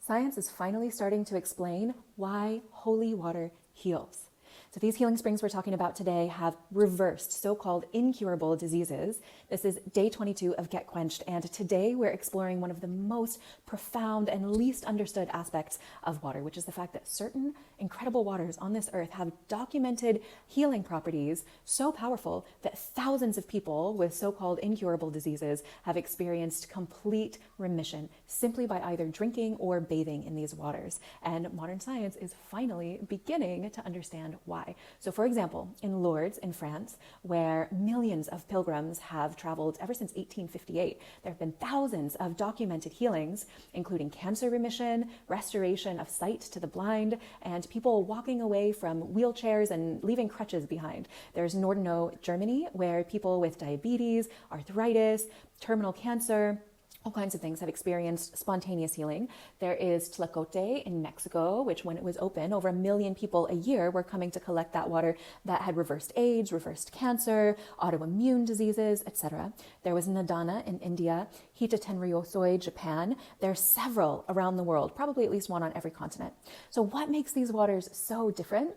Science is finally starting to explain why holy water heals. So these healing springs we're talking about today have reversed so-called incurable diseases. This is day 22 of Get Quenched, and today we're exploring one of the most profound and least understood aspects of water, which is the fact that certain incredible waters on this earth have documented healing properties so powerful that thousands of people with so-called incurable diseases have experienced complete remission simply by either drinking or bathing in these waters. And modern science is finally beginning to understand why. So for example, in Lourdes in France, where millions of pilgrims have traveled ever since 1858, there have been thousands of documented healings, including cancer remission, restoration of sight to the blind, and people walking away from wheelchairs and leaving crutches behind. There's Nordernau, Germany, where people with diabetes, arthritis, terminal cancer, all kinds of things have experienced spontaneous healing. There is Tlacote in Mexico, which when it was open, over 1 million people a year were coming to collect that water that had reversed AIDS, reversed cancer, autoimmune diseases, etc. There was Nadana in India, Hita Tenryosoi, Japan. There are several around the world, probably at least one on every continent. So what makes these waters so different?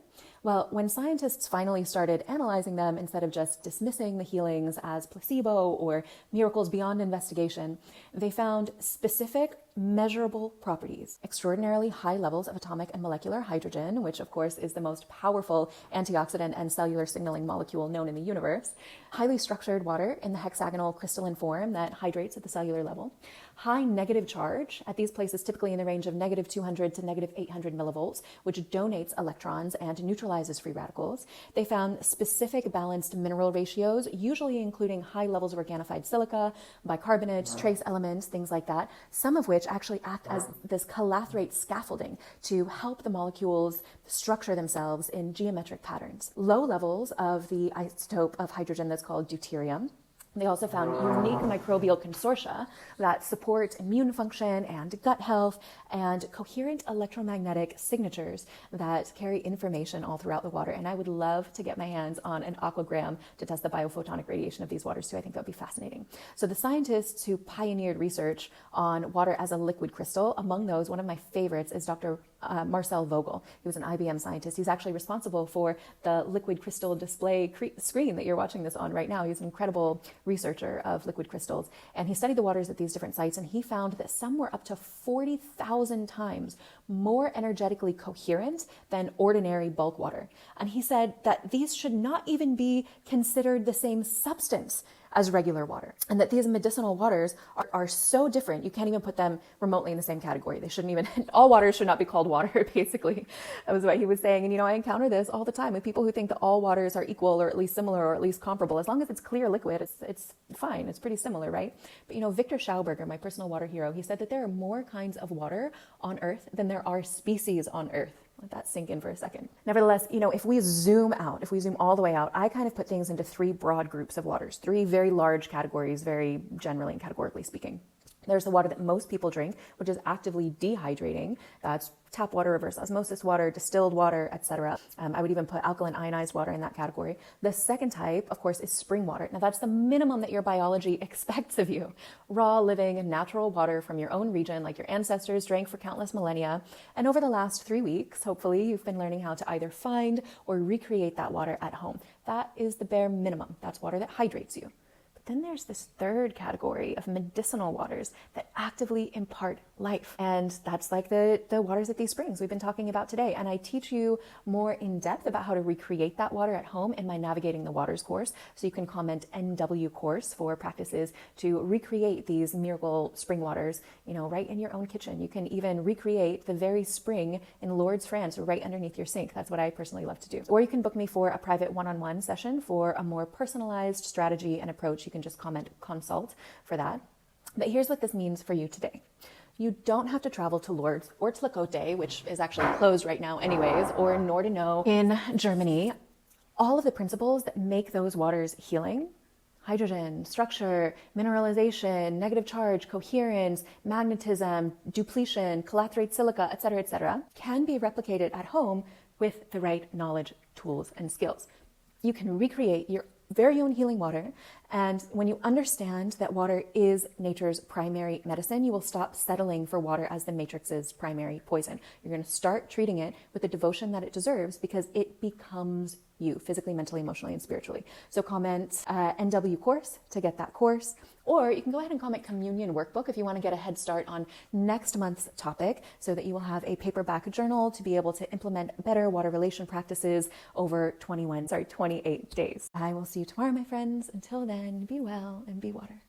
Well, when scientists finally started analyzing them instead of just dismissing the healings as placebo or miracles beyond investigation, they found specific measurable properties, extraordinarily high levels of atomic and molecular hydrogen, which of course is the most powerful antioxidant and cellular signaling molecule known in the universe, highly structured water in the hexagonal crystalline form that hydrates at the cellular level, high negative charge at these places typically in the range of negative 200 to negative 800 millivolts, which donates electrons and neutralizes free radicals. They found specific balanced mineral ratios, usually including high levels of organophide silica, bicarbonates, trace elements, things like that, some of which actually act as this calathrate scaffolding to help the molecules structure themselves in geometric patterns. Low levels of the isotope of hydrogen that's called deuterium. They also found unique microbial consortia that support immune function and gut health and coherent electromagnetic signatures that carry information all throughout the water. And I would love to get my hands on an aquagram to test the biophotonic radiation of these waters too. I think that would be fascinating. So the scientists who pioneered research on water as a liquid crystal, among those, one of my favorites is Dr. Marcel Vogel. He was an IBM scientist. He's actually responsible for the liquid crystal display screen that you're watching this on right now. He's an incredible researcher of liquid crystals. And he studied the waters at these different sites, and he found that some were up to 40,000 times more energetically coherent than ordinary bulk water. And he said that these should not even be considered the same substance as regular water, and that these medicinal waters are so different you can't even put them remotely in the same category. They shouldn't even, all waters should not be called water, basically. That was what he was saying. And I encounter this all the time with people who think that all waters are equal or at least similar or at least comparable. As long as it's clear liquid, it's fine. It's pretty similar, right? But Victor Schauberger, my personal water hero, he said that there are more kinds of water on Earth than there are species on Earth. Let that sink in for a second. Nevertheless, if we zoom out, if we zoom all the way out, I kind of put things into 3 broad groups of waters, 3 very large categories, very generally and categorically speaking. There's the water that most people drink, which is actively dehydrating. That's tap water, reverse osmosis water, distilled water, etc. I would even put alkaline ionized water in that category. The second type, of course, is spring water. Now, that's the minimum that your biology expects of you. Raw, living, natural water from your own region, like your ancestors drank for countless millennia. And over the last 3 weeks, hopefully, you've been learning how to either find or recreate that water at home. That is the bare minimum. That's water that hydrates you. Then there's this third category of medicinal waters that actively impart life. And that's like the waters at these springs we've been talking about today. And I teach you more in depth about how to recreate that water at home in my Navigating the Waters course. So you can comment NW course for practices to recreate these miracle spring waters, right in your own kitchen. You can even recreate the very spring in Lourdes, France, right underneath your sink. That's what I personally love to do. Or you can book me for a private one-on-one session for a more personalized strategy and approach. You can just comment consult for that. But here's what this means for you today. You don't have to travel to Lourdes or Tlacote, which is actually closed right now anyways, or Nordernau in Germany. All of the principles that make those waters healing, hydrogen, structure, mineralization, negative charge, coherence, magnetism, depletion, calathrate silica, etc., can be replicated at home with the right knowledge, tools, and skills. You can recreate your very own healing water And when you understand that water is nature's primary medicine, you will stop settling for water as the matrix's primary poison. You're going to start treating it with the devotion that it deserves because it becomes you physically, mentally, emotionally, and spiritually. So comment NW course to get that course, or you can go ahead and comment communion workbook if you want to get a head start on next month's topic so that you will have a paperback journal to be able to implement better water relation practices over 28 days. I will see you tomorrow, my friends. Until then, be well and be water.